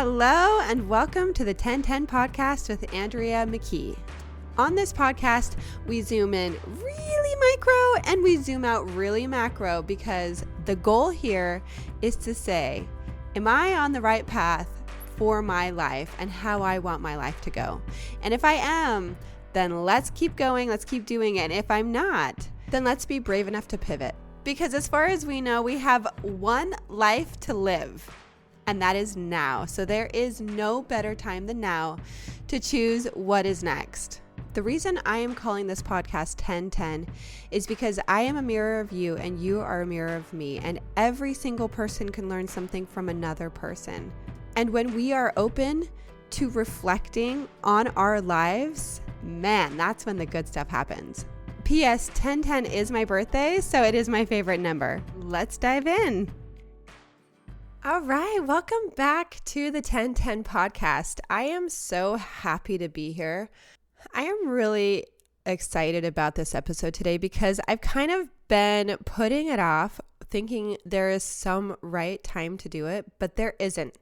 Hello and welcome to the 1010 podcast with Andrea McKee. On this podcast, we zoom in really micro and we zoom out really macro because the goal here is to say, am I on the right path for my life and how I want my life to go? And if I am, then let's keep going, let's keep doing it. And if I'm not, then let's be brave enough to pivot. Because as far as we know, we have one life to live. And that is now. So there is no better time than now to choose what is next. The reason I am calling this podcast 1010 is because I am a mirror of you and you are a mirror of me. And every single person can learn something from another person. And when we are open to reflecting on our lives, man, that's when the good stuff happens. P.S. 1010 is my birthday, so it is my favorite number. Let's dive in. All right, welcome back to the 1010 podcast. I am so happy to be here. I am really excited about this episode today because I've kind of been putting it off, thinking there is some right time to do it, but there isn't.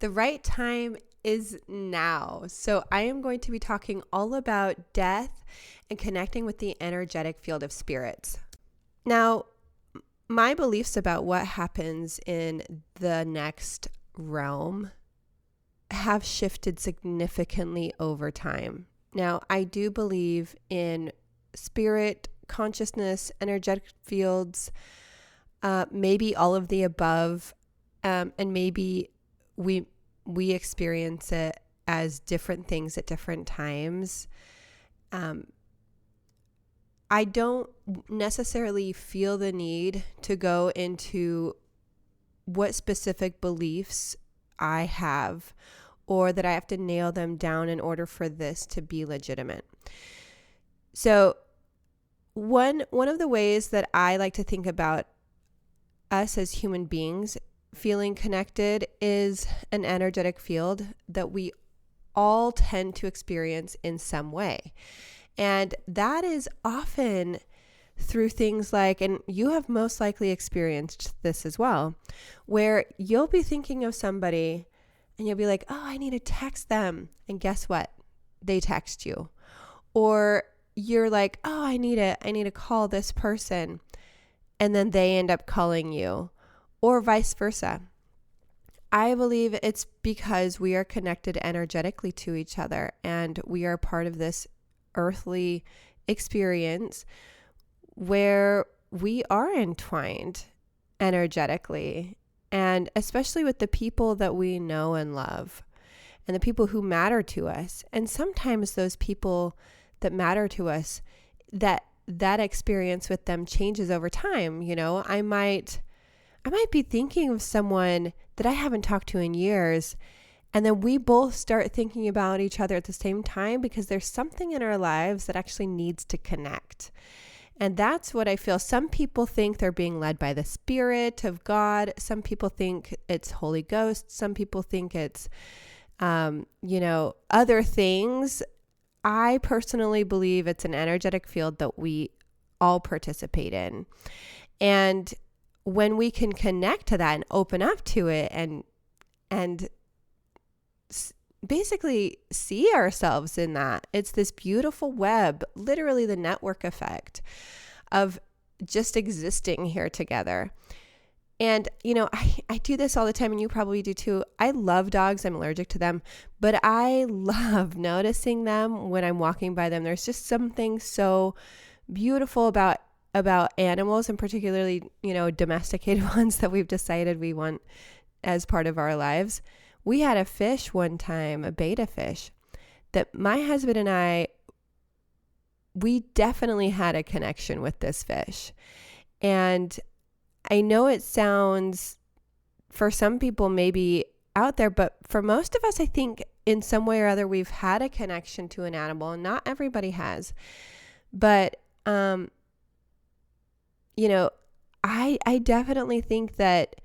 The right time is now. So I am going to be talking all about death and connecting with the energetic field of spirits. Now, my beliefs about what happens in the next realm have shifted significantly over time. Now, I do believe in spirit, consciousness, energetic fields, maybe all of the above, and maybe we experience it as different things at different times. I don't necessarily feel the need to go into what specific beliefs I have or that I have to nail them down in order for this to be legitimate. So one of the ways that I like to think about us as human beings feeling connected is an energetic field that we all tend to experience in some way. And that is often through things like, and you have most likely experienced this as well, where you'll be thinking of somebody and you'll be like, oh, I need to text them. And guess what? They text you. Or you're like, oh, I need to call this person. And then they end up calling you, or vice versa. I believe it's because we are connected energetically to each other and we are part of this earthly experience where we are entwined energetically, and especially with the people that we know and love and the people who matter to us. And sometimes those people that matter to us, that experience with them changes over time. You know, I might be thinking of someone that I haven't talked to in years, and then we both start thinking about each other at the same time because there's something in our lives that actually needs to connect. And that's what I feel. Some people think they're being led by the Spirit of God. Some people think it's Holy Ghost. Some people think it's, other things. I personally believe it's an energetic field that we all participate in. And when we can connect to that and open up to it and basically see ourselves in that, it's this beautiful web, literally the network effect of just existing here together. And, I do this all the time, and you probably do too. I love dogs. I'm allergic to them, but I love noticing them when I'm walking by them. There's just something so beautiful about animals, and particularly, domesticated ones that we've decided we want as part of our lives. We had a fish one time, a betta fish, that my husband and we definitely had a connection with this fish. And I know it sounds, for some people, maybe out there, but for most of us, I think in some way or other, we've had a connection to an animal, and not everybody has. But, I definitely think that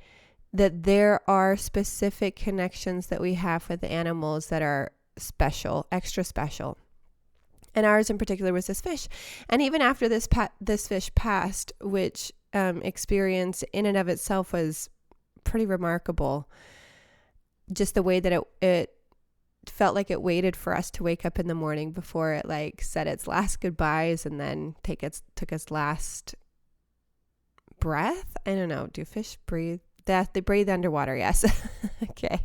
there are specific connections that we have with animals that are special, extra special. And ours in particular was this fish. And even after this fish passed, which experience in and of itself was pretty remarkable, just the way that it felt like it waited for us to wake up in the morning before it like said its last goodbyes and then took its last breath. I don't know. Do fish breathe? That they breathe underwater? Yes. Okay.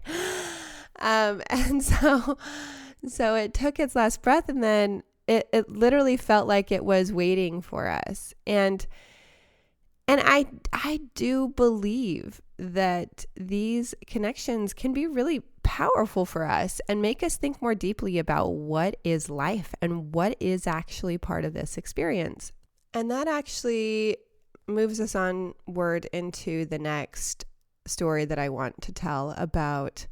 And so it took its last breath, and then it literally felt like it was waiting for us. And I do believe that these connections can be really powerful for us and make us think more deeply about what is life and what is actually part of this experience. And that actually moves us onward into the next story that I want to tell about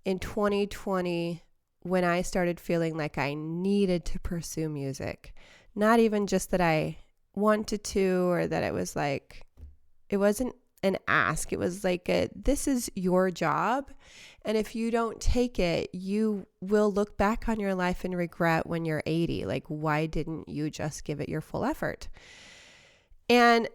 in 2020, when I started feeling like I needed to pursue music. Not even just that I wanted to, or that it was like, it wasn't an ask. It was like, this is your job. And if you don't take it, you will look back on your life and regret when you're 80. Like, why didn't you just give it your full effort? And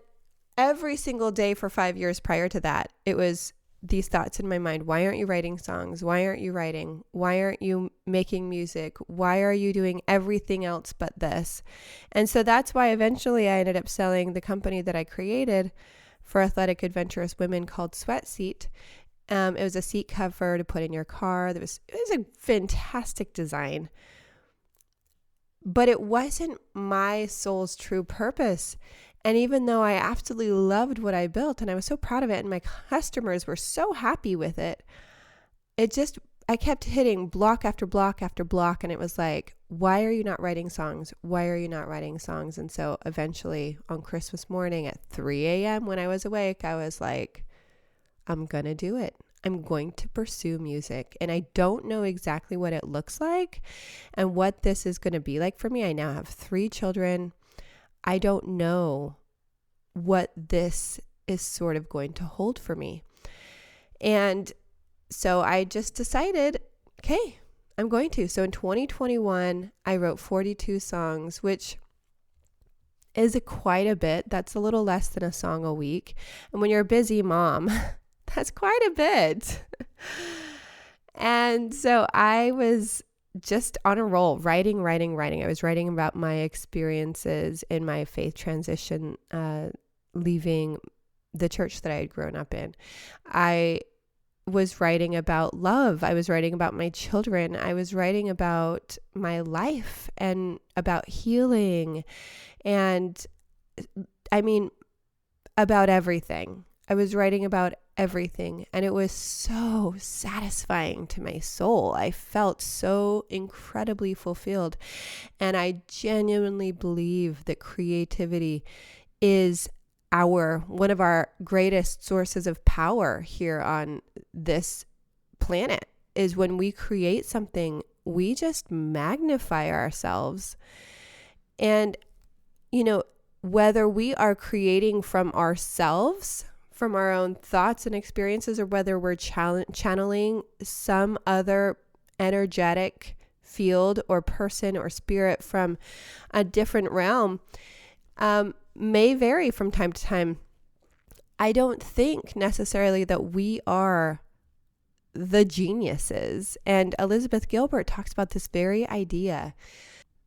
every single day for 5 years prior to that, it was these thoughts in my mind. Why aren't you writing songs? Why aren't you writing? Why aren't you making music? Why are you doing everything else but this? And so that's why eventually I ended up selling the company that I created for athletic adventurous women called Sweat Seat. It was a seat cover to put in your car. It was a fantastic design, but it wasn't my soul's true purpose. And even though I absolutely loved what I built and I was so proud of it and my customers were so happy with it, I kept hitting block after block after block. And it was like, why are you not writing songs? Why are you not writing songs? And so eventually on Christmas morning at 3 a.m. when I was awake, I was like, I'm going to do it. I'm going to pursue music. And I don't know exactly what it looks like and what this is going to be like for me. I now have 3 children. I don't know what this is sort of going to hold for me. And so I just decided, okay, I'm going to. So in 2021, I wrote 42 songs, which is quite a bit. That's a little less than a song a week. And when you're a busy mom, that's quite a bit. And so I was just on a roll, writing. I was writing about my experiences in my faith transition, leaving the church that I had grown up in. I was writing about love. I was writing about my children. I was writing about my life and about healing. And I mean, about everything. I was writing about everything, and it was so satisfying to my soul. I felt so incredibly fulfilled, and I genuinely believe that creativity is one of our greatest sources of power here on this planet. Is when we create something, we just magnify ourselves. And whether we are creating from ourselves, from our own thoughts and experiences, or whether we're channeling some other energetic field or person or spirit from a different realm, may vary from time to time. I don't think necessarily that we are the geniuses. And Elizabeth Gilbert talks about this very idea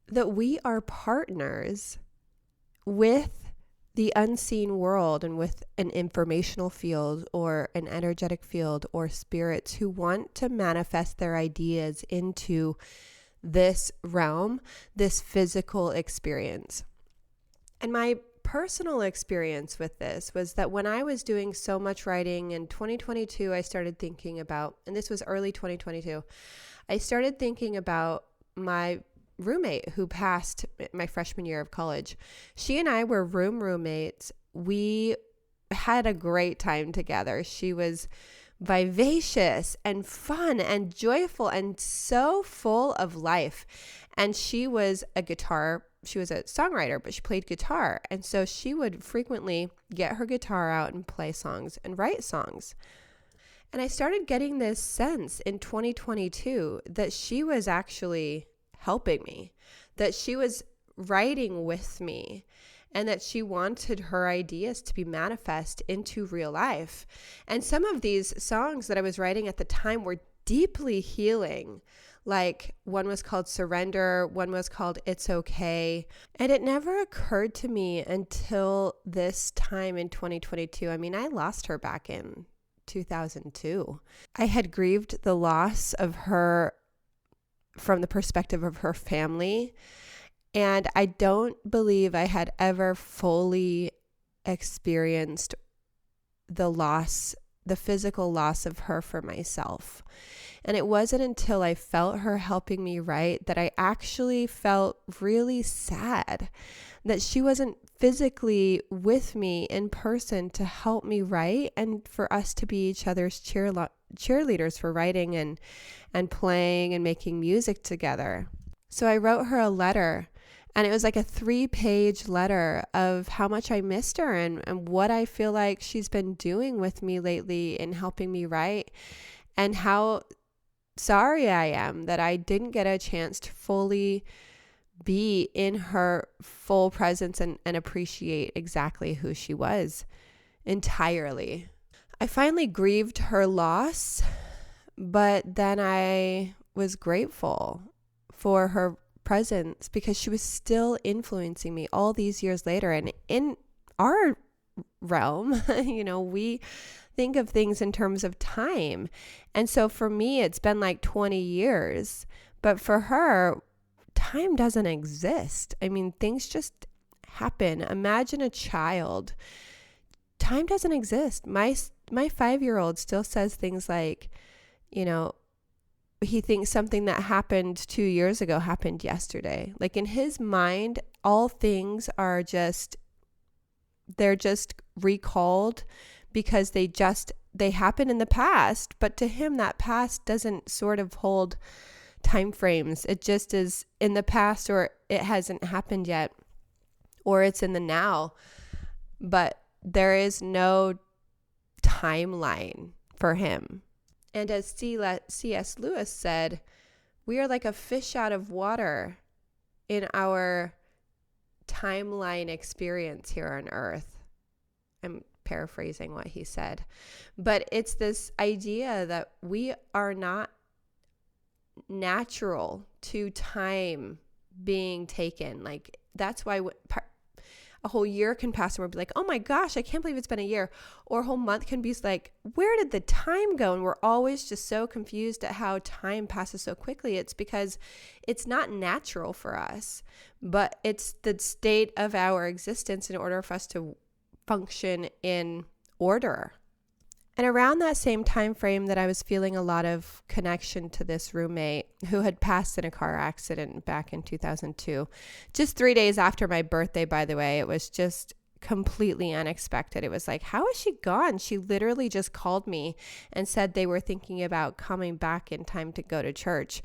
that we are partners with the unseen world and with an informational field or an energetic field or spirits who want to manifest their ideas into this realm, this physical experience. And my personal experience with this was that when I was doing so much writing in 2022, I started thinking about, and this was early 2022, I started thinking about my roommate who passed my freshman year of college. She and I were roommates. We had a great time together. She was vivacious and fun and joyful and so full of life. And she was a songwriter, but she played guitar. And so she would frequently get her guitar out and play songs and write songs. And I started getting this sense in 2022 that she was actually helping me, that she was writing with me. and that she wanted her ideas to be manifest into real life. And some of these songs that I was writing at the time were deeply healing. Like one was called Surrender, one was called It's Okay. And it never occurred to me until this time in 2022. I mean, I lost her back in 2002. I had grieved the loss of her from the perspective of her family. And I don't believe I had ever fully experienced the loss, the physical loss of her for myself. And it wasn't until I felt her helping me write that I actually felt really sad that she wasn't physically with me in person to help me write and for us to be each other's cheerleaders for writing and playing and making music together. So I wrote her a letter, and it was like a 3-page letter of how much I missed her and what I feel like she's been doing with me lately in helping me write, and how sorry I am that I didn't get a chance to fully be in her full presence and appreciate exactly who she was entirely. I finally grieved her loss, but then I was grateful for her presence because she was still influencing me all these years later. And in our realm, we think of things in terms of time. And so for me, it's been like 20 years, but for her, time doesn't exist. I mean, things just happen. Imagine a child. Time doesn't exist. My 5-year-old still says things like, he thinks something that happened 2 years ago happened yesterday. Like in his mind, all things are they're just recalled because they happened in the past, but to him that past doesn't sort of hold time frames. It just is in the past, or it hasn't happened yet, or it's in the now, but there is no timeline for him. And as C.S. Lewis said, we are like a fish out of water in our timeline experience here on earth. I'm paraphrasing what he said, but it's this idea that we are not natural to time being taken. Like that's why a whole year can pass and we'll be like, oh my gosh, I can't believe it's been a year. Or a whole month can be like, where did the time go? And we're always just so confused at how time passes so quickly. It's because it's not natural for us, but it's the state of our existence in order for us to function in order. And around that same time frame that I was feeling a lot of connection to this roommate who had passed in a car accident back in 2002, just 3 days after my birthday, by the way. It was just completely unexpected. It was like, how is she gone? She literally just called me and said they were thinking about coming back in time to go to church.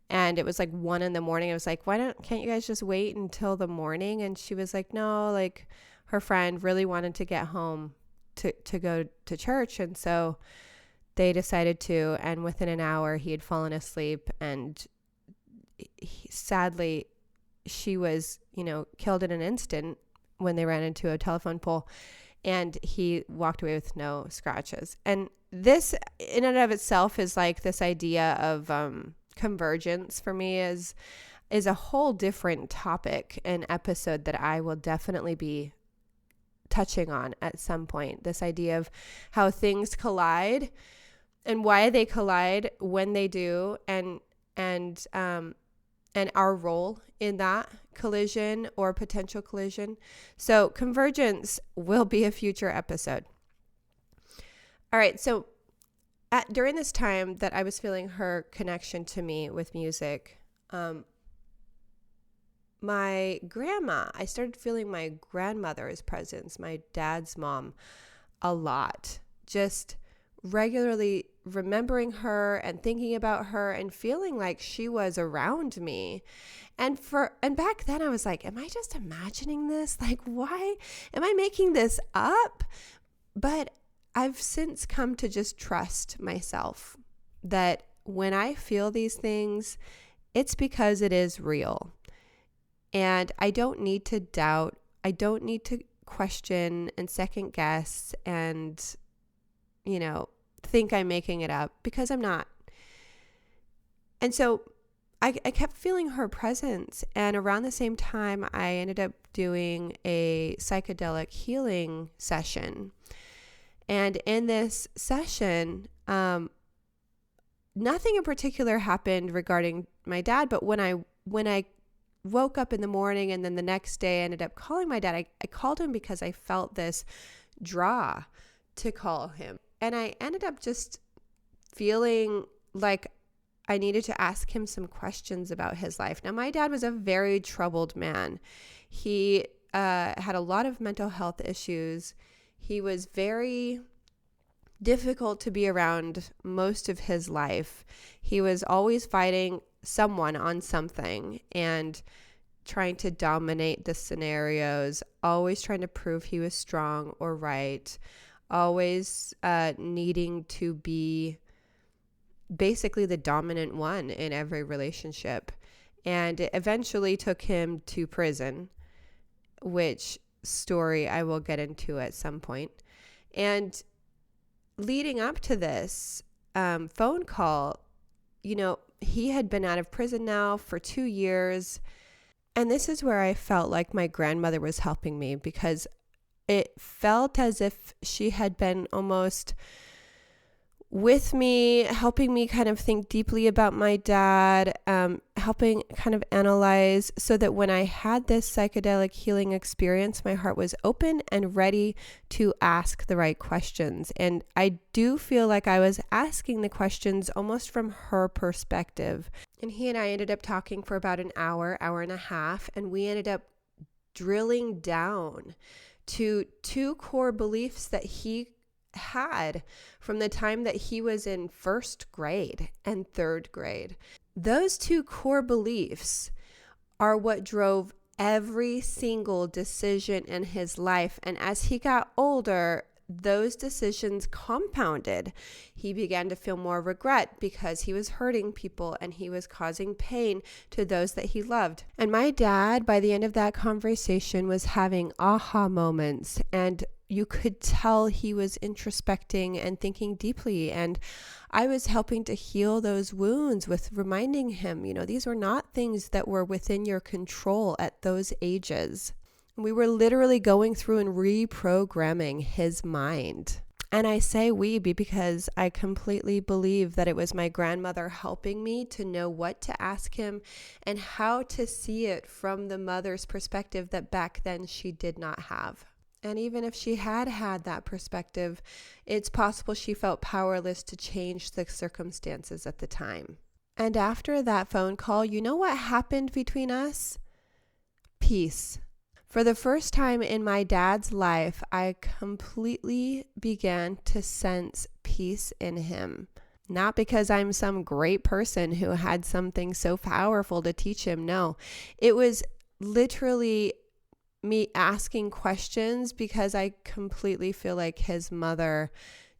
And it was like 1 a.m. I was like, can't you guys just wait until the morning? And she was like, no, like her friend really wanted to get home to go to church, and so they decided to, and within an hour he had fallen asleep, and sadly she was killed in an instant when they ran into a telephone pole, and he walked away with no scratches. And this in and of itself is like this idea of convergence for me is a whole different topic and episode that I will definitely be touching on at some point. This idea of how things collide and why they collide when they do, and our role in that collision or potential collision. So convergence will be a future episode. All right, so during this time that I was feeling her connection to me with music, I started feeling my grandmother's presence, my dad's mom, a lot. Just regularly remembering her and thinking about her and feeling like she was around me. And back then I was like, am I just imagining this? Like, why am I making this up? But I've since come to just trust myself that when I feel these things, it's because it is real. And I don't need to doubt I don't need to question and second guess and, think I'm making it up, because I'm not. And so I kept feeling her presence. And around the same time, I ended up doing a psychedelic healing session. And in this session, nothing in particular happened regarding my dad. But when I woke up in the morning and then the next day I ended up calling my dad, I called him because I felt this draw to call him. And I ended up just feeling like I needed to ask him some questions about his life. Now, my dad was a very troubled man. He had a lot of mental health issues. He was very difficult to be around most of his life. He was always fighting someone on something and trying to dominate the scenarios, always trying to prove he was strong or right, always needing to be basically the dominant one in every relationship. And it eventually took him to prison, which story I will get into at some point. And leading up to this phone call, he had been out of prison now for 2 years. And this is where I felt like my grandmother was helping me, because it felt as if she had been almost with me, helping me kind of think deeply about my dad, helping kind of analyze, so that when I had this psychedelic healing experience, my heart was open and ready to ask the right questions. And I do feel like I was asking the questions almost from her perspective. And he and I ended up talking for about an hour and a half, and we ended up drilling down to 2 core beliefs that he had from the time that he was in 1st grade and 3rd grade. Those 2 core beliefs are what drove every single decision in his life. And as he got older, those decisions compounded. He began to feel more regret because he was hurting people and he was causing pain to those that he loved. And my dad, by the end of that conversation, was having aha moments, and you could tell he was introspecting and thinking deeply. And I was helping to heal those wounds with reminding him, these were not things that were within your control at those ages. We were literally going through and reprogramming his mind. And I say we because I completely believe that it was my grandmother helping me to know what to ask him and how to see it from the mother's perspective that back then she did not have. And even if she had that perspective, it's possible she felt powerless to change the circumstances at the time. And after that phone call, you know what happened between us? Peace. For the first time in my dad's life, I completely began to sense peace in him. Not because I'm some great person who had something so powerful to teach him. No, it was literally me asking questions because I completely feel like his mother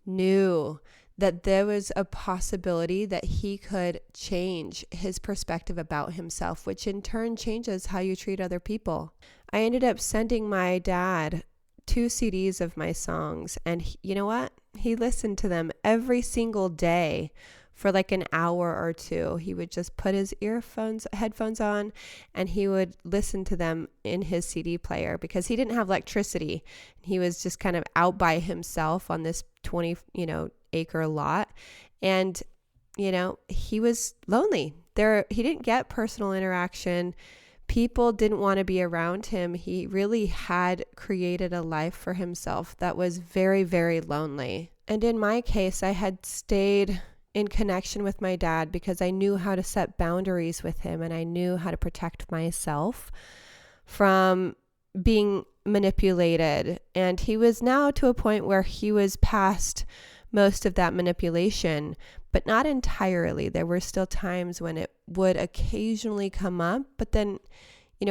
knew that there was a possibility that he could change his perspective about himself, which in turn changes how you treat other people. I ended up sending my dad 2 CDs of my songs, and you know what? He listened to them every single day for like an hour or 2. He would just put his headphones on, and he would listen to them in his CD player because he didn't have electricity. He was just kind of out by himself on this 20, acre lot. And, he was lonely. He didn't get personal interaction. People didn't want to be around him. He really had created a life for himself that was very, very lonely. And in my case, I had stayed in connection with my dad because I knew how to set boundaries with him, and I knew how to protect myself from being manipulated. And he was now to a point where he was past most of that manipulation, but not entirely. There were still times when it would occasionally come up, but then,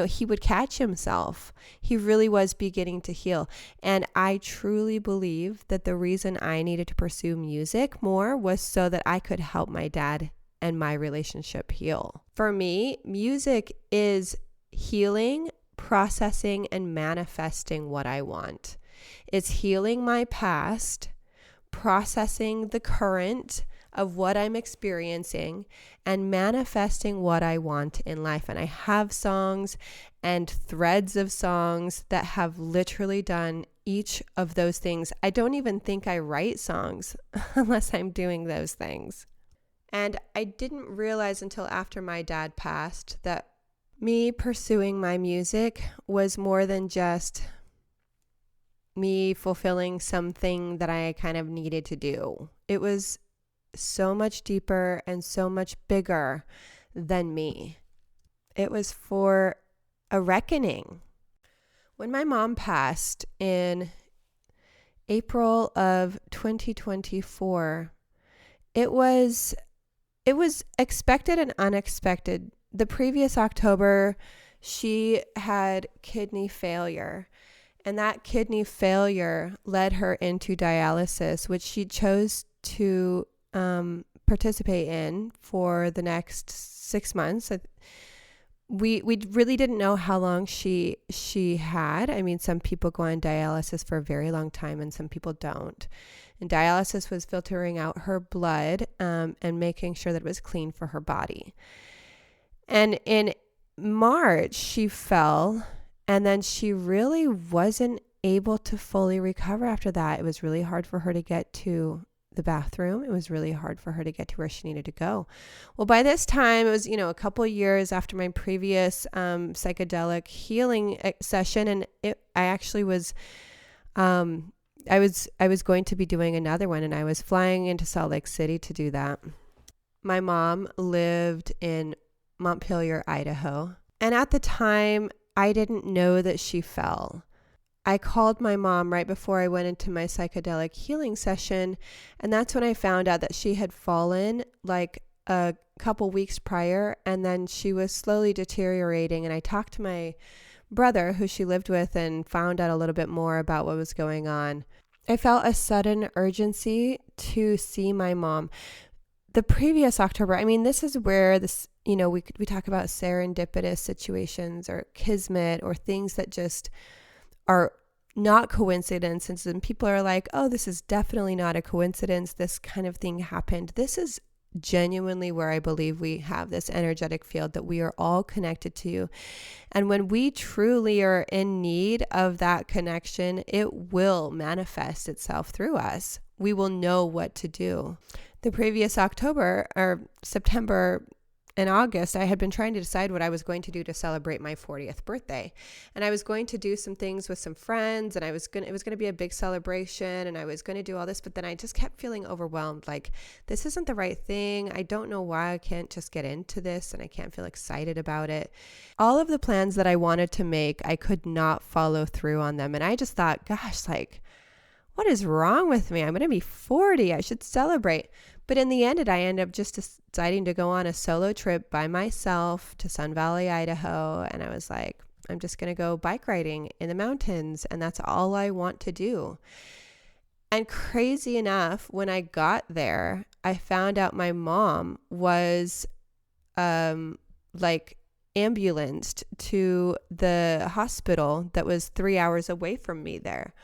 he would catch himself. He really was beginning to heal. And I truly believe that the reason I needed to pursue music more was so that I could help my dad and my relationship heal. For me, music is healing processing and manifesting what I want. It's healing my past, processing the current of what I'm experiencing, and manifesting what I want in life. And I have songs and threads of songs that have literally done each of those things. I don't even think I write songs unless I'm doing those things. And I didn't realize until after my dad passed that me pursuing my music was more than just me fulfilling something that I kind of needed to do. It was so much deeper and so much bigger than me. It was for a reckoning. When my mom passed in April of 2024, it was expected and unexpected. The previous October, she had kidney failure. And that kidney failure led her into dialysis, which she chose to participate in for the next 6 months. We really didn't know how long she had. I mean, some people go on dialysis for a very long time and some people don't. And dialysis was filtering out her blood and making sure that it was clean for her body. And in March, she fell, and then she really wasn't able to fully recover after that. It was really hard for her to get to the bathroom. It was really hard for her to get to where she needed to go. Well, by this time, it was, a couple of years after my previous psychedelic healing session, and I actually was, I was going to be doing another one, and I was flying into Salt Lake City to do that. My mom lived in Montpelier, Idaho, and at the time, I didn't know that she fell. I called my mom right before I went into my psychedelic healing session, and that's when I found out that she had fallen like a couple weeks prior, and then she was slowly deteriorating. And I talked to my brother, who she lived with, and found out a little bit more about what was going on. I felt a sudden urgency to see my mom. The previous October, I mean, this is where this, we talk about serendipitous situations or kismet or things that just are not coincidences, and people are like, oh, this is definitely not a coincidence. This kind of thing happened. This is genuinely where I believe we have this energetic field that we are all connected to. And when we truly are in need of that connection, it will manifest itself through us. We will know what to do. The previous October or September in August, I had been trying to decide what I was going to do to celebrate my 40th birthday. And I was going to do some things with some friends, and it was going to be a big celebration, and I was going to do all this, but then I just kept feeling overwhelmed. Like, this isn't the right thing. I don't know why I can't just get into this, and I can't feel excited about it. All of the plans that I wanted to make, I could not follow through on them. And I just thought, gosh, like, what is wrong with me? I'm going to be 40. I should celebrate. But in the end, I ended up just deciding to go on a solo trip by myself to Sun Valley, Idaho. And I was like, I'm just going to go bike riding in the mountains. And that's all I want to do. And crazy enough, when I got there, I found out my mom was ambulanced to the hospital that was 3 hours away from me there.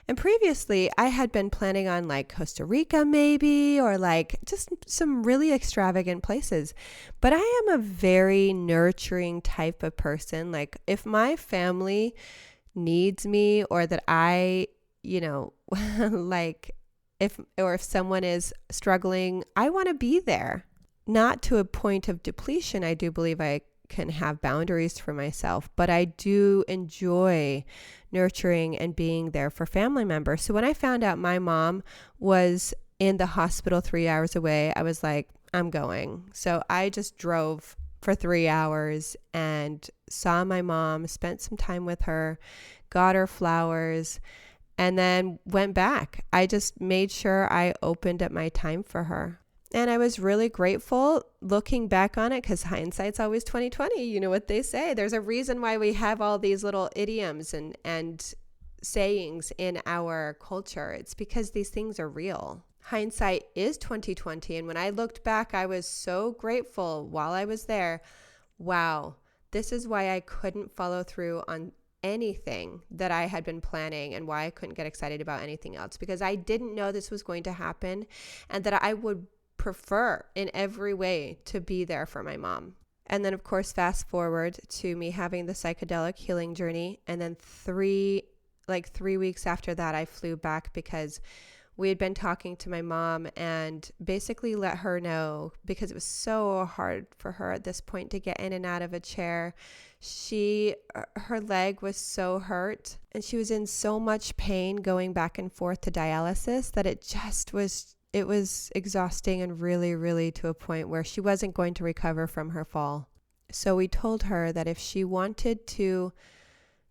And previously, I had been planning on like Costa Rica maybe, or like just some really extravagant places. But I am a very nurturing type of person. Like, if my family needs me, or that I, like if someone is struggling, I want to be there. Not to a point of depletion. I do believe I can have boundaries for myself, but I do enjoy nurturing and being there for family members. So when I found out my mom was in the hospital 3 hours away, I was like, I'm going. So I just drove for 3 hours and saw my mom, spent some time with her, got her flowers, and then went back. I just made sure I opened up my time for her. And I was really grateful looking back on it, because hindsight's always 20/20. You know what they say. There's a reason why we have all these little idioms and sayings in our culture. It's because these things are real. Hindsight is 20/20. And when I looked back, I was so grateful while I was there. Wow, This is why I couldn't follow through on anything that I had been planning, and why I couldn't get excited about anything else, because I didn't know this was going to happen, and that I would prefer in every way to be there for my mom. And then, of course, fast forward to me having the psychedelic healing journey. And then 3 weeks after that, I flew back because we had been talking to my mom and basically let her know, because it was so hard for her at this point to get in and out of a chair. Her leg was so hurt and she was in so much pain going back and forth to dialysis that it was exhausting, and really, really to a point where she wasn't going to recover from her fall. So we told her that if she wanted to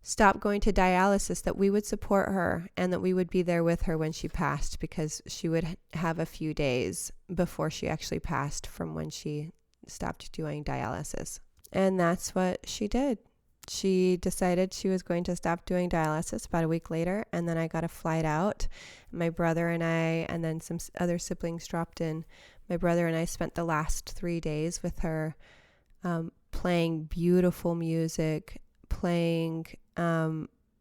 stop going to dialysis, that we would support her and that we would be there with her when she passed, because she would have a few days before she actually passed from when she stopped doing dialysis. And that's what she did. She decided she was going to stop doing dialysis about a week later, and then I got a flight out. My brother and I, and then some other siblings dropped in. My brother and I spent the last 3 days with her, playing beautiful music, playing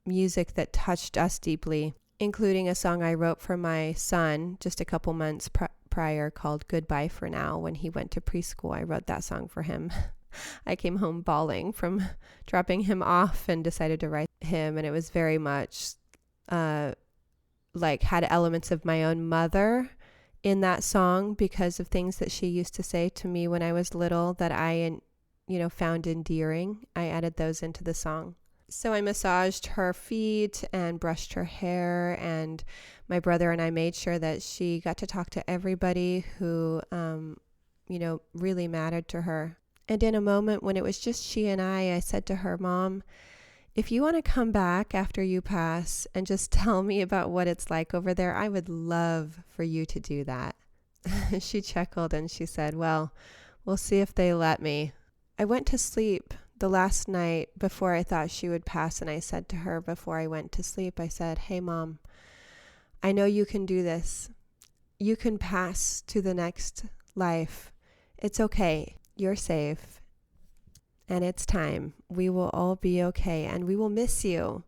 music that touched us deeply, including a song I wrote for my son just a couple months prior called Goodbye for Now. When he went to preschool, I wrote that song for him. I came home bawling from dropping him off and decided to write him, and it was very much had elements of my own mother in that song, because of things that she used to say to me when I was little that I found endearing. I added those into the song. So I massaged her feet and brushed her hair, and my brother and I made sure that she got to talk to everybody who really mattered to her. And in a moment when it was just she and I said to her, Mom, if you want to come back after you pass and just tell me about what it's like over there, I would love for you to do that. She chuckled and she said, well, we'll see if they let me. I went to sleep the last night before I thought she would pass, and I said to her before I went to sleep, I said, hey, Mom, I know you can do this. You can pass to the next life. It's okay. You're safe. And it's time. We will all be okay, and we will miss you,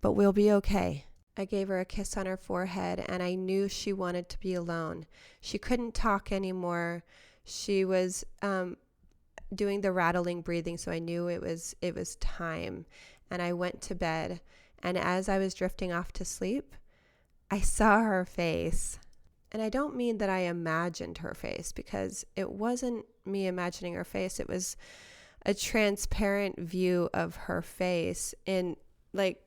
but we'll be okay. I gave her a kiss on her forehead, and I knew she wanted to be alone. She couldn't talk anymore. She was doing the rattling breathing, so I knew it was time. And I went to bed, and as I was drifting off to sleep, I saw her face. And I don't mean that I imagined her face, because it wasn't me imagining her face. It was a transparent view of her face in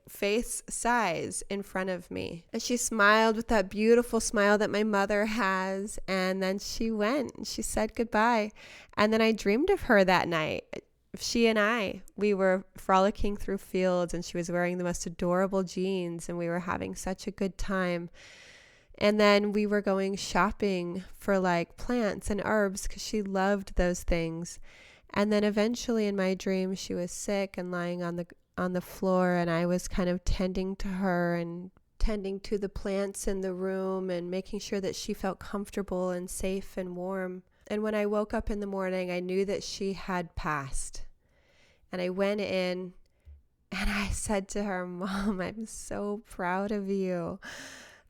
face size in front of me. And she smiled with that beautiful smile that my mother has. And then she went and she said goodbye. And then I dreamed of her that night. She and we were frolicking through fields, and she was wearing the most adorable jeans, and we were having such a good time. And then we were going shopping for plants and herbs, because she loved those things. And then eventually in my dream, she was sick and lying on the floor, and I was kind of tending to her and tending to the plants in the room and making sure that she felt comfortable and safe and warm. And when I woke up in the morning, I knew that she had passed. And I went in and I said to her, Mom, I'm so proud of you.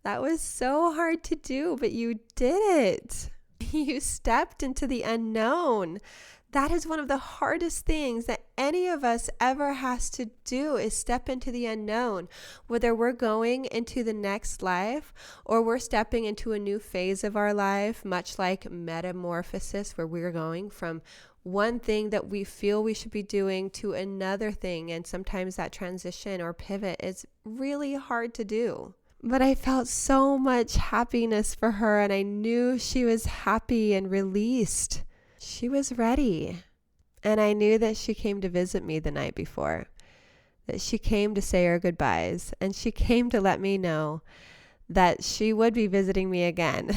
That was so hard to do, but you did it. You stepped into the unknown. That is one of the hardest things that any of us ever has to do, is step into the unknown. Whether we're going into the next life or we're stepping into a new phase of our life, much like metamorphosis, where we're going from one thing that we feel we should be doing to another thing. And sometimes that transition or pivot is really hard to do. But I felt so much happiness for her, and I knew she was happy and released. She was ready. And I knew that she came to visit me the night before, that she came to say her goodbyes, and she came to let me know that she would be visiting me again.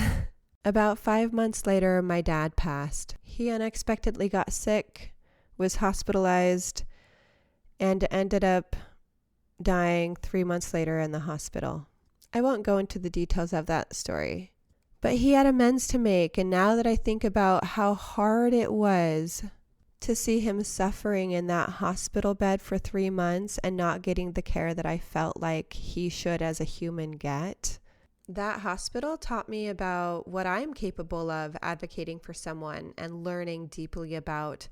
About 5 months later, my dad passed. He unexpectedly got sick, was hospitalized, and ended up dying 3 months later in the hospital. I won't go into the details of that story, but he had amends to make. And now that I think about how hard it was to see him suffering in that hospital bed for 3 months and not getting the care that I felt like he should as a human get. That hospital taught me about what I'm capable of advocating for someone and learning deeply about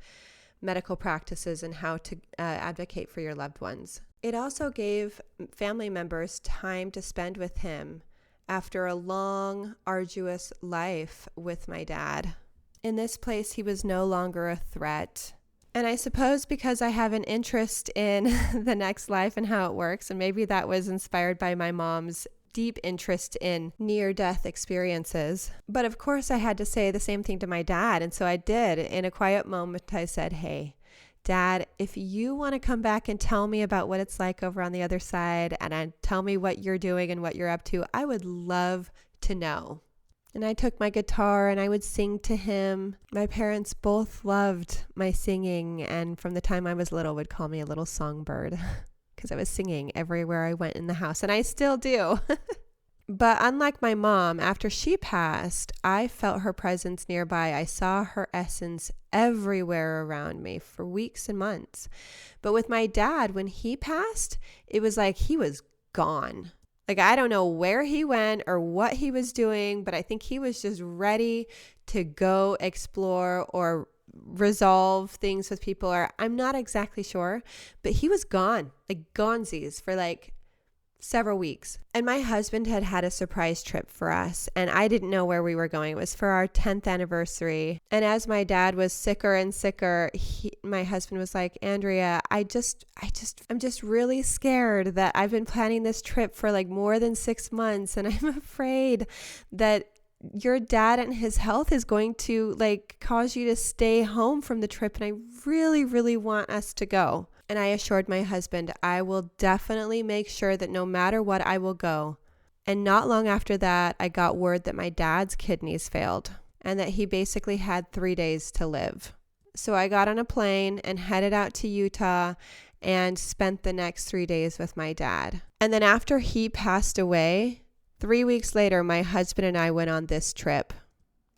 medical practices and how to advocate for your loved ones. It also gave family members time to spend with him after a long, arduous life with my dad. In this place, he was no longer a threat. And I suppose because I have an interest in the next life and how it works, and maybe that was inspired by my mom's deep interest in near-death experiences. But of course, I had to say the same thing to my dad. And so I did. In a quiet moment, I said, "Hey, Dad, if you want to come back and tell me about what it's like over on the other side and tell me what you're doing and what you're up to, I would love to know." And I took my guitar and I would sing to him. My parents both loved my singing, and from the time I was little would call me a little songbird because I was singing everywhere I went in the house, and I still do. But unlike my mom, after she passed, I felt her presence nearby. I saw her essence everywhere around me for weeks and months. But with my dad, when he passed, it was like he was gone. Like, I don't know where he went or what he was doing, but I think he was just ready to go explore or resolve things with people, or I'm not exactly sure, but he was gone, like gonesies for like several weeks. And my husband had a surprise trip for us, and I didn't know where we were going. It was for our 10th anniversary. And as my dad was sicker and sicker, my husband was like, "Andrea, I'm just really scared that I've been planning this trip for like more than 6 months, and I'm afraid that your dad and his health is going to like cause you to stay home from the trip, and I really, really want us to go." And I assured my husband, I will definitely make sure that no matter what, I will go. And not long after that, I got word that my dad's kidneys failed and that he basically had 3 days to live. So I got on a plane and headed out to Utah and spent the next 3 days with my dad. And then after he passed away, 3 weeks later, my husband and I went on this trip.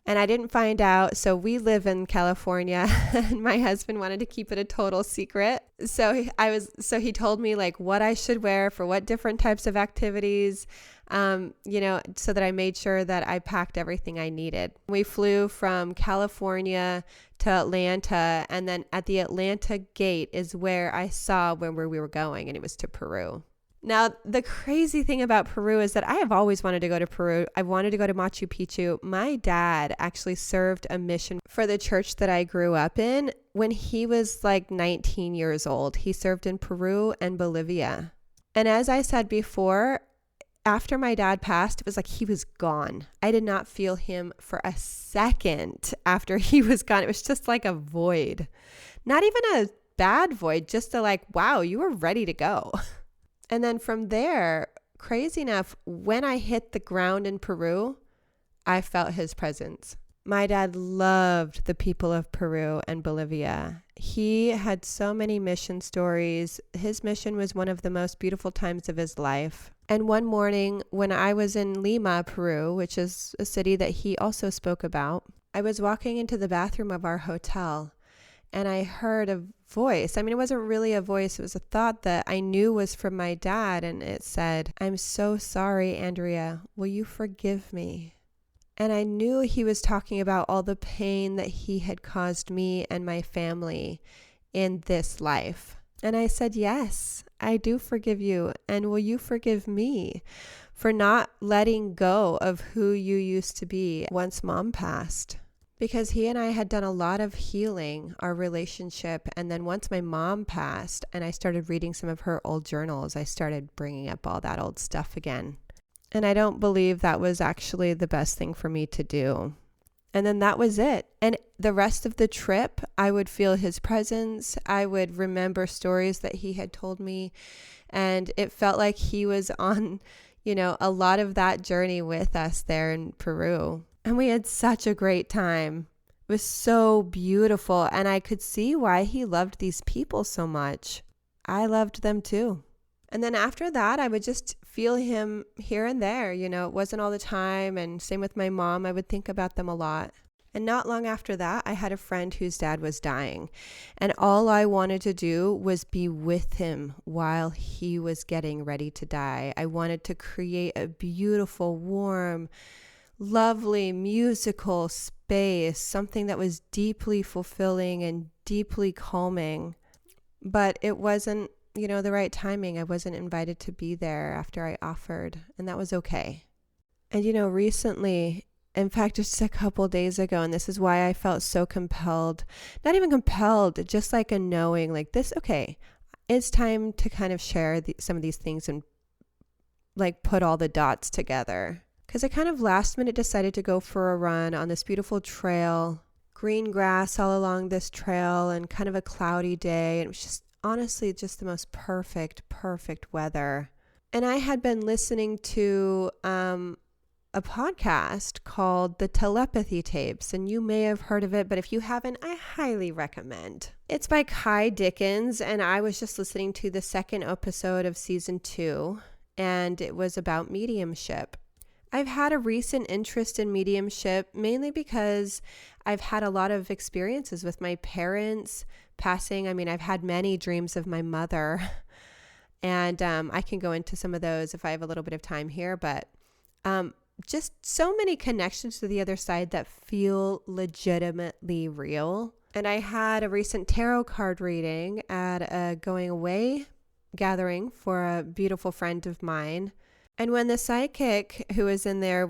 And I didn't find out. So we live in California and my husband wanted to keep it a total secret. So he told me like what I should wear for what different types of activities, so that I made sure that I packed everything I needed. We flew from California to Atlanta, and then at the Atlanta gate is where I saw where we were going, and it was to Peru. Now, the crazy thing about Peru is that I have always wanted to go to Peru. I wanted to go to Machu Picchu. My dad actually served a mission for the church that I grew up in when he was like 19 years old. He served in Peru and Bolivia. And as I said before, after my dad passed, it was like he was gone. I did not feel him for a second after he was gone. It was just like a void. Not even a bad void, just a like, wow, you were ready to go. And then from there, crazy enough, when I hit the ground in Peru, I felt his presence. My dad loved the people of Peru and Bolivia. He had so many mission stories. His mission was one of the most beautiful times of his life. And one morning when I was in Lima, Peru, which is a city that he also spoke about, I was walking into the bathroom of our hotel and I heard a voice. I mean, it wasn't really a voice. It was a thought that I knew was from my dad. And it said, "I'm so sorry, Andrea. Will you forgive me?" And I knew he was talking about all the pain that he had caused me and my family in this life. And I said, "Yes, I do forgive you. And will you forgive me for not letting go of who you used to be once Mom passed?" Because he and I had done a lot of healing our relationship. And then once my mom passed and I started reading some of her old journals, I started bringing up all that old stuff again. And I don't believe that was actually the best thing for me to do. And then that was it. And the rest of the trip, I would feel his presence. I would remember stories that he had told me. And it felt like he was on, a lot of that journey with us there in Peru. And we had such a great time. It was so beautiful. And I could see why he loved these people so much. I loved them too. And then after that, I would just feel him here and there. It wasn't all the time. And same with my mom. I would think about them a lot. And not long after that, I had a friend whose dad was dying. And all I wanted to do was be with him while he was getting ready to die. I wanted to create a beautiful, warm, lovely, musical space, something that was deeply fulfilling and deeply calming. But it wasn't, the right timing. I wasn't invited to be there after I offered, and that was okay. And, recently, in fact, just a couple days ago, and this is why I felt so compelled, not even compelled, just like a knowing, like this, okay, it's time to kind of share some of these things and like put all the dots together. Because I kind of last minute decided to go for a run on this beautiful trail, green grass all along this trail and kind of a cloudy day. And it was just honestly just the most perfect weather. And I had been listening to a podcast called The Telepathy Tapes, and you may have heard of it, but if you haven't, I highly recommend. It's by Kai Dickens, and I was just listening to the second episode of season 2, and it was about mediumship. I've had a recent interest in mediumship, mainly because I've had a lot of experiences with my parents passing. I mean, I've had many dreams of my mother, and I can go into some of those if I have a little bit of time here, but just so many connections to the other side that feel legitimately real. And I had a recent tarot card reading at a going away gathering for a beautiful friend of mine. And when the psychic who was in there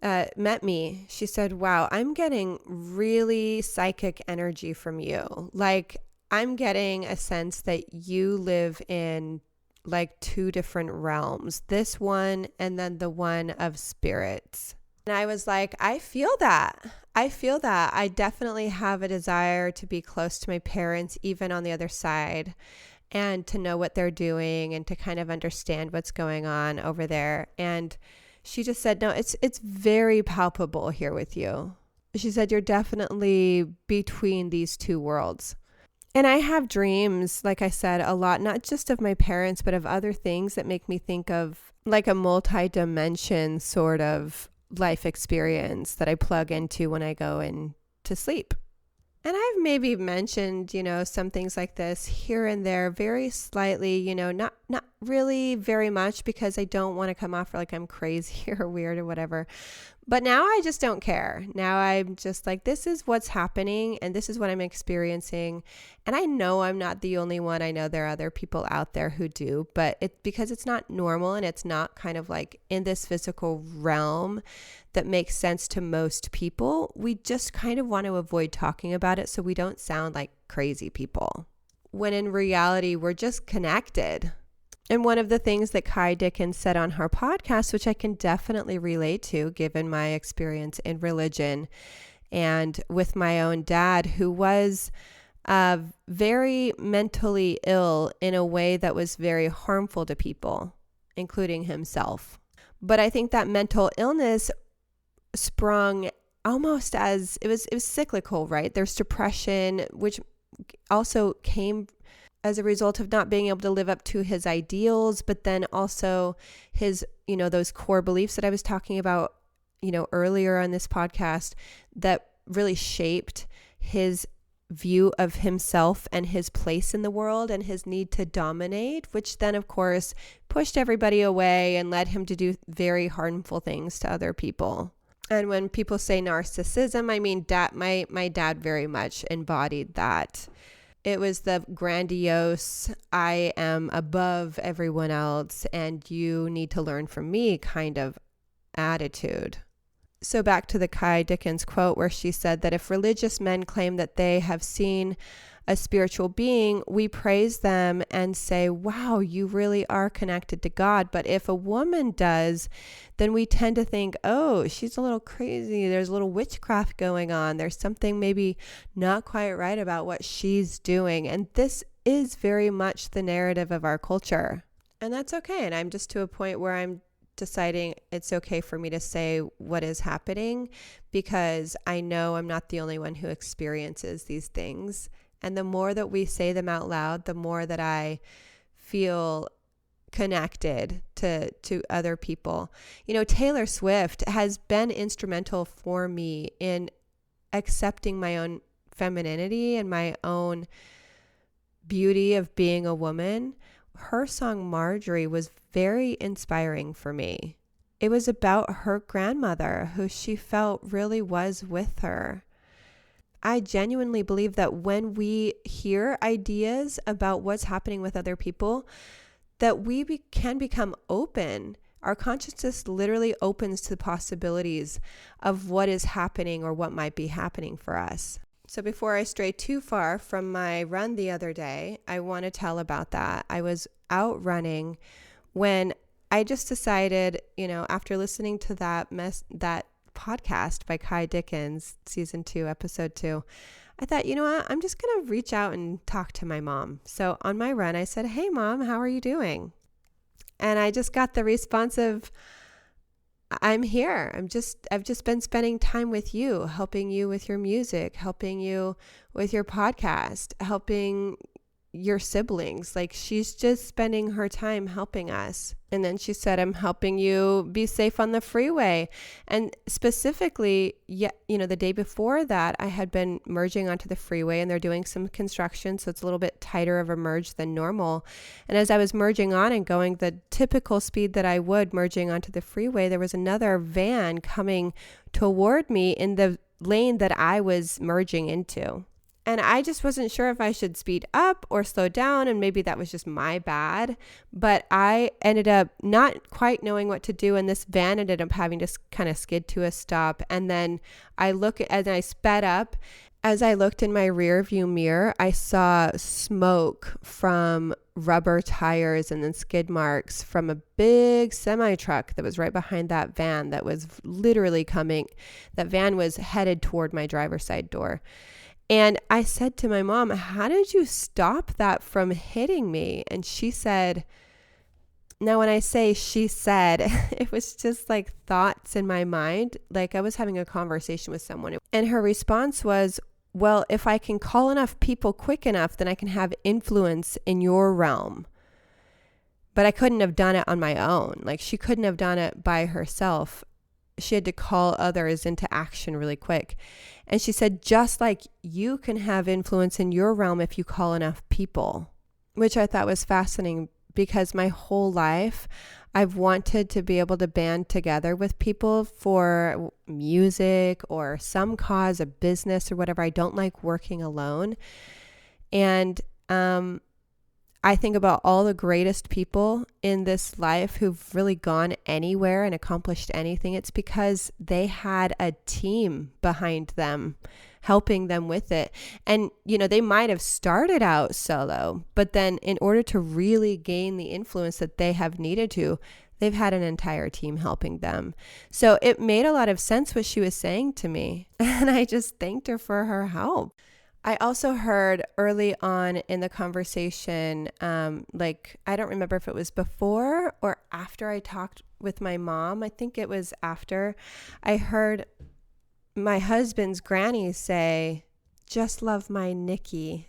met me, she said, "Wow, I'm getting really psychic energy from you. Like, I'm getting a sense that you live in like 2 different realms, this one and then the one of spirits." And I was like, I feel that. I definitely have a desire to be close to my parents, even on the other side, and to know what they're doing and to kind of understand what's going on over there. And she just said, no, it's very palpable here with you. She said, you're definitely between these 2 worlds. And I have dreams, like I said, a lot, not just of my parents, but of other things that make me think of like a multi-dimension sort of life experience that I plug into when I go in to sleep. And I've maybe mentioned, some things like this here and there very slightly, not really very much, because I don't want to come off like I'm crazy or weird or whatever. But now I just don't care. Now I'm just like, this is what's happening and this is what I'm experiencing. And I know I'm not the only one. I know there are other people out there who do, but because it's not normal and it's not kind of like in this physical realm that makes sense to most people, we just kind of want to avoid talking about it so we don't sound like crazy people. When in reality, we're just connected. And one of the things that Kai Dickens said on her podcast, which I can definitely relate to given my experience in religion and with my own dad, who was very mentally ill in a way that was very harmful to people, including himself. But I think that mental illness sprung almost as, it was cyclical, right? There's depression, which also came as a result of not being able to live up to his ideals, but then also his, those core beliefs that I was talking about, earlier on this podcast that really shaped his view of himself and his place in the world and his need to dominate, which then of course pushed everybody away and led him to do very harmful things to other people. And when people say narcissism, I mean, my dad very much embodied that. It was the grandiose, I am above everyone else and you need to learn from me kind of attitude. So back to the Kai Dickens quote where she said that if religious men claim that they have seen a spiritual being, we praise them and say, wow, you really are connected to God. But if a woman does, then we tend to think, oh, she's a little crazy. There's a little witchcraft going on. There's something maybe not quite right about what she's doing. And this is very much the narrative of our culture. And that's okay. And I'm just to a point where I'm deciding it's okay for me to say what is happening, because I know I'm not the only one who experiences these things. And the more that we say them out loud, the more that I feel connected to other people. Taylor Swift has been instrumental for me in accepting my own femininity and my own beauty of being a woman. Her song Marjorie was very inspiring for me. It was about her grandmother, who she felt really was with her. I genuinely believe that when we hear ideas about what's happening with other people, that we can become open. Our consciousness literally opens to the possibilities of what is happening or what might be happening for us. So before I stray too far from my run the other day, I want to tell about that. I was out running when I just decided, after listening to that podcast by Kai Dickens, season 2, episode 2, I thought, you know what, I'm just going to reach out and talk to my mom. So on my run, I said, "Hey mom, how are you doing?" And I just got the response of, "I'm here. I've just been spending time with you, helping you with your music, helping you with your podcast, helping your siblings." Like, she's just spending her time helping us. And then she said, "I'm helping you be safe on the freeway." And specifically, the day before that, I had been merging onto the freeway, and they're doing some construction, so it's a little bit tighter of a merge than normal. And as I was merging on and going the typical speed that I would merging onto the freeway, there was another van coming toward me in the lane that I was merging into. And I just wasn't sure if I should speed up or slow down, and maybe that was just my bad. But I ended up not quite knowing what to do, and this van ended up having to kind of skid to a stop. And then as I sped up. As I looked in my rear view mirror, I saw smoke from rubber tires and then skid marks from a big semi-truck that was right behind that van that was literally coming. That van was headed toward my driver's side door. And I said to my mom, "How did you stop that from hitting me?" And she said, now when I say she said, it was just like thoughts in my mind, like I was having a conversation with someone. And her response was, "Well, if I can call enough people quick enough, then I can have influence in your realm." But I couldn't have done it on my own. Like, she couldn't have done it by herself. She had to call others into action really quick. And she said, just like you can have influence in your realm if you call enough people, which I thought was fascinating, because my whole life I've wanted to be able to band together with people for music or some cause, a business or whatever. I don't like working alone. And I think about all the greatest people in this life who've really gone anywhere and accomplished anything. It's because they had a team behind them helping them with it. And, they might have started out solo, but then in order to really gain the influence that they have needed to, they've had an entire team helping them. So it made a lot of sense what she was saying to me. And I just thanked her for her help. I also heard early on in the conversation, I don't remember if it was before or after I talked with my mom. I think it was after. I heard my husband's granny say, "Just love my Nicky."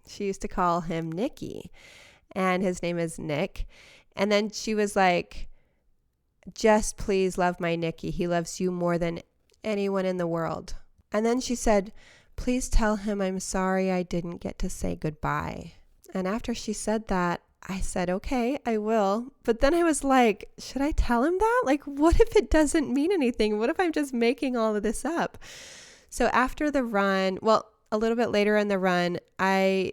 She used to call him Nicky, and his name is Nick. And then she was like, "Just please love my Nicky. He loves you more than anyone in the world." And then she said, "Please tell him I'm sorry I didn't get to say goodbye." And after she said that, I said, "Okay, I will." But then I was like, should I tell him that? Like, what if it doesn't mean anything? What if I'm just making all of this up? So after the run, a little bit later in the run, I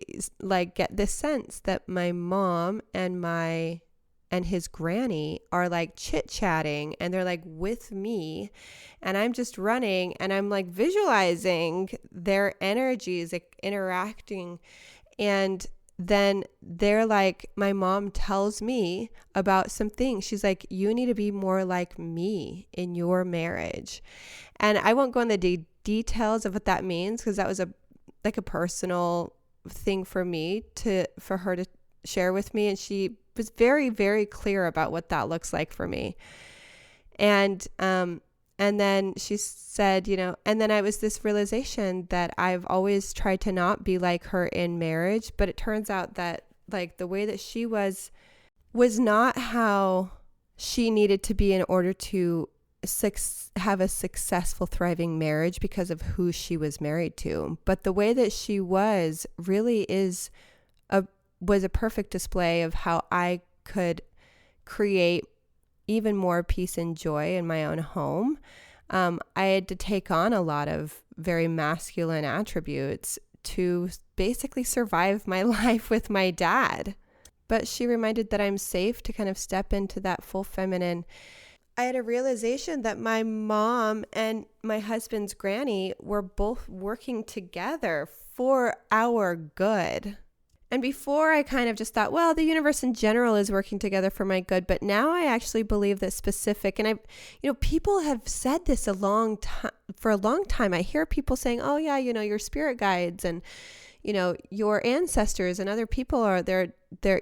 get this sense that my mom and his granny are chit-chatting, and they're with me, and I'm just running, and I'm visualizing their energies interacting. And then they're my mom tells me about some things. She's like, "You need to be more like me in your marriage." And I won't go into the details of what that means, because that was a personal thing for her to share with me. And she was very, very clear about what that looks like for me. And then she said, and then I was this realization that I've always tried to not be like her in marriage, but it turns out that the way that she was was not how she needed to be in order to have a successful, thriving marriage because of who she was married to. But the way that she was really was a perfect display of how I could create even more peace and joy in my own home. I had to take on a lot of very masculine attributes to basically survive my life with my dad. But she reminded that I'm safe to kind of step into that full feminine. I had a realization that my mom and my husband's granny were both working together for our good. And before I kind of just thought, well, the universe in general is working together for my good. But now I actually believe that specific, and people have said this for a long time. I hear people saying, oh yeah, your spirit guides and, your ancestors and other people are there,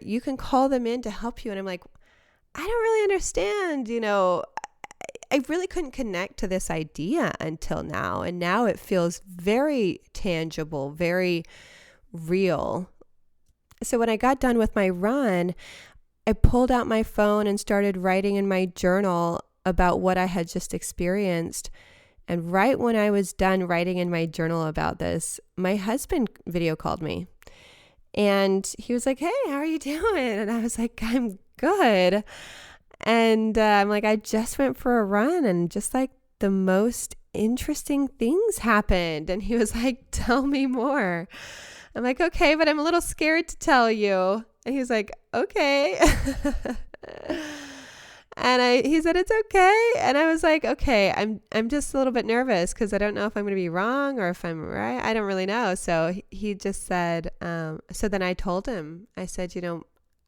you can call them in to help you. And I'm like, I don't really understand, I really couldn't connect to this idea until now. And now it feels very tangible, very real. So when I got done with my run, I pulled out my phone and started writing in my journal about what I had just experienced. And right when I was done writing in my journal about this, my husband video called me. And he was like, hey, how are you doing? And I was like, I'm good. And I'm like, I just went for a run and just like the most interesting things happened. And he was like, tell me more. I'm like, okay, but I'm a little scared to tell you. And he was like, okay. And he said, it's okay. And I was like, okay, I'm just a little bit nervous because I don't know if I'm going to be wrong or if I'm right. I don't really know. So he just said, so then I told him, I said,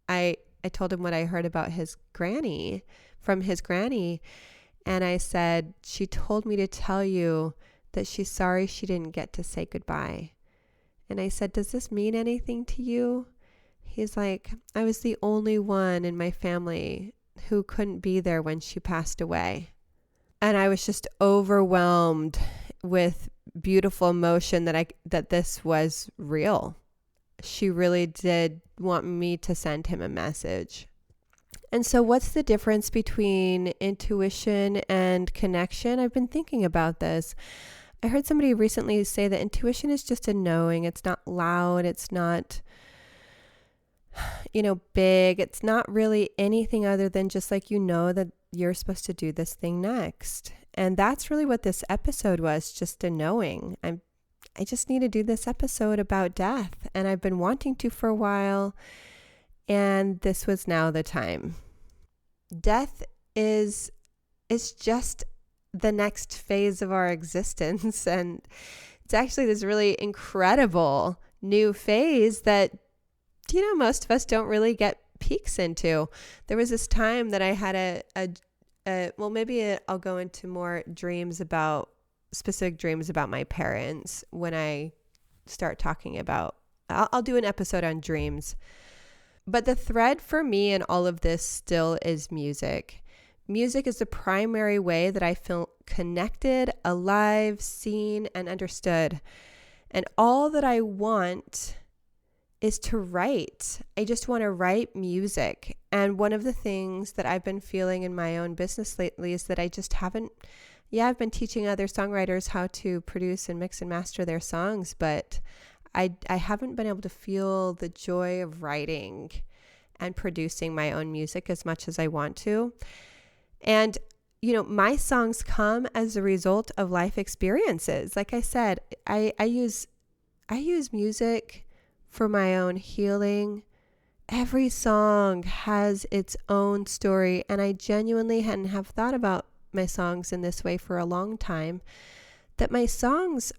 I told him what I heard about from his granny. And I said, she told me to tell you that she's sorry she didn't get to say goodbye. And I said, does this mean anything to you? He's like, I was the only one in my family who couldn't be there when she passed away. And I was just overwhelmed with beautiful emotion that this was real. She really did want me to send him a message. And so what's the difference between intuition and connection? I've been thinking about this. I heard somebody recently say that intuition is just a knowing. It's not loud. It's not, big. It's not really anything other than just like, that you're supposed to do this thing next. And that's really what this episode was, just a knowing. I just need to do this episode about death. And I've been wanting to for a while. And this was now the time. Death is just the next phase of our existence. And it's actually this really incredible new phase that, most of us don't really get peeks into. There was this time that I had I'll go into more specific dreams about my parents when I start talking about, I'll do an episode on dreams. But the thread for me in all of this still is music. Music is the primary way that I feel connected, alive, seen, and understood. And all that I want is to write. I just want to write music. And one of the things that I've been feeling in my own business lately is that I just haven't, I've been teaching other songwriters how to produce and mix and master their songs, but I haven't been able to feel the joy of writing and producing my own music as much as I want to. And, my songs come as a result of life experiences. Like I said, I use music for my own healing. Every song has its own story, and I genuinely hadn't have thought about my songs in this way for a long time, that my songs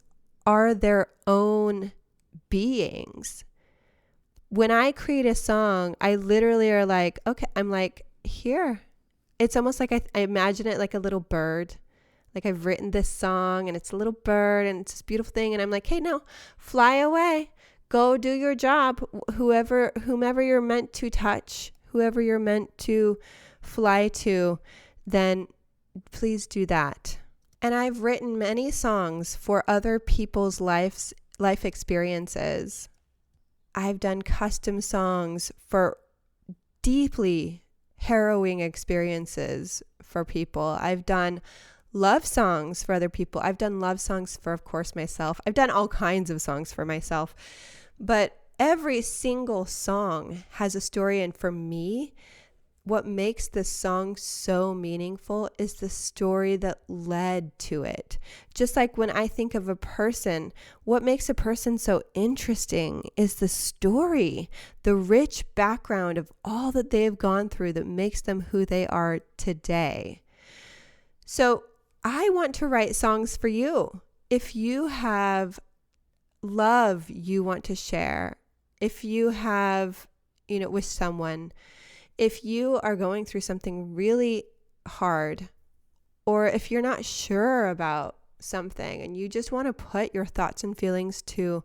are their own beings. When I create a song, I literally are like, okay, I'm like, here. It's almost like I imagine it like a little bird. Like I've written this song and it's a little bird and it's this beautiful thing. And I'm like, hey, now fly away. Go do your job. Whomever you're meant to touch, whoever you're meant to fly to, then please do that. And I've written many songs for other people's life experiences. I've done custom songs for deeply harrowing experiences for people. I've done love songs for other people. I've done love songs for, of course, myself. I've done all kinds of songs for myself. But every single song has a story. And for me, what makes this song so meaningful is the story that led to it. Just like when I think of a person, what makes a person so interesting is the story, the rich background of all that they've gone through that makes them who they are today. So I want to write songs for you. If you have love you want to share, if you have, with someone, if you are going through something really hard, or if you're not sure about something and you just want to put your thoughts and feelings to,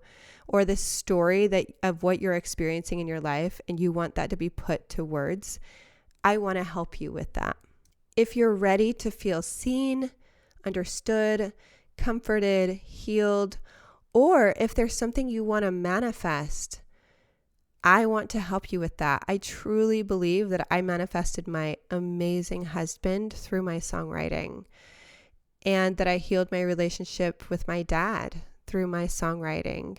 or the story of what you're experiencing in your life, and you want that to be put to words, I want to help you with that. If you're ready to feel seen, understood, comforted, healed, or if there's something you want to manifest, I want to help you with that. I truly believe that I manifested my amazing husband through my songwriting, and that I healed my relationship with my dad through my songwriting.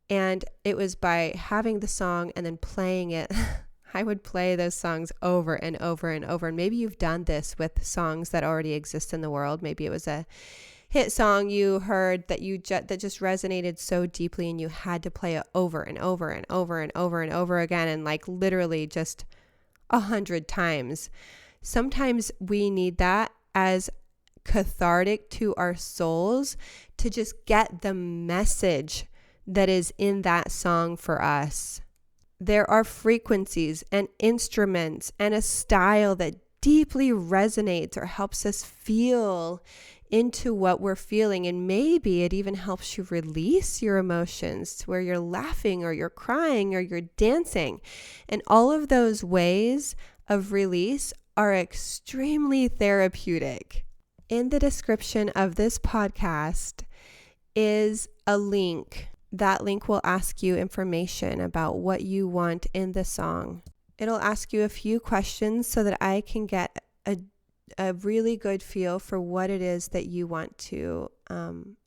And it was by having the song and then playing it. I would play those songs over and over and over. And maybe you've done this with songs that already exist in the world. Maybe it was a hit song you heard that that just resonated so deeply, and you had to play it over and over and over and over and over again, and like literally just 100 times. Sometimes we need that as cathartic to our souls to just get the message that is in that song for us. There are frequencies and instruments and a style that deeply resonates or helps us feel into what we're feeling. And maybe it even helps you release your emotions to where you're laughing or you're crying or you're dancing. And all of those ways of release are extremely therapeutic. In the description of this podcast is a link. That link will ask you information about what you want in the song. It'll ask you a few questions so that I can get a really good feel for what it is that you want to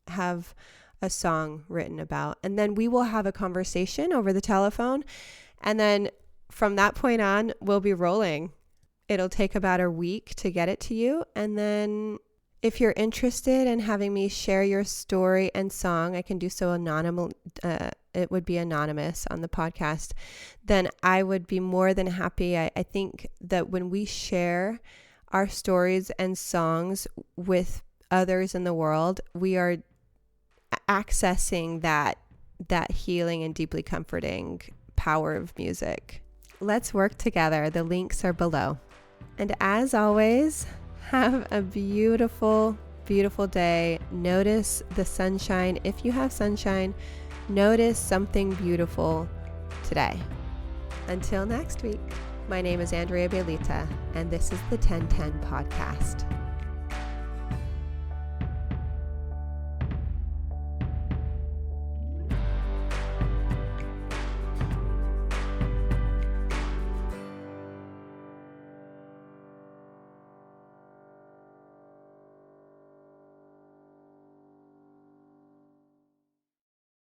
have a song written about. And then we will have a conversation over the telephone. And then from that point on, we'll be rolling. It'll take about a week to get it to you. And then if you're interested in having me share your story and song, I can do so it would be anonymous on the podcast. Then I would be more than happy. I think that when we share our stories and songs with others in the world, we are accessing that healing and deeply comforting power of music. Let's work together. The links are below. And as always, have a beautiful, beautiful day. Notice the sunshine. If you have sunshine, notice something beautiful today. Until next week. My name is Andrea Belita, and this is the 1010 Podcast.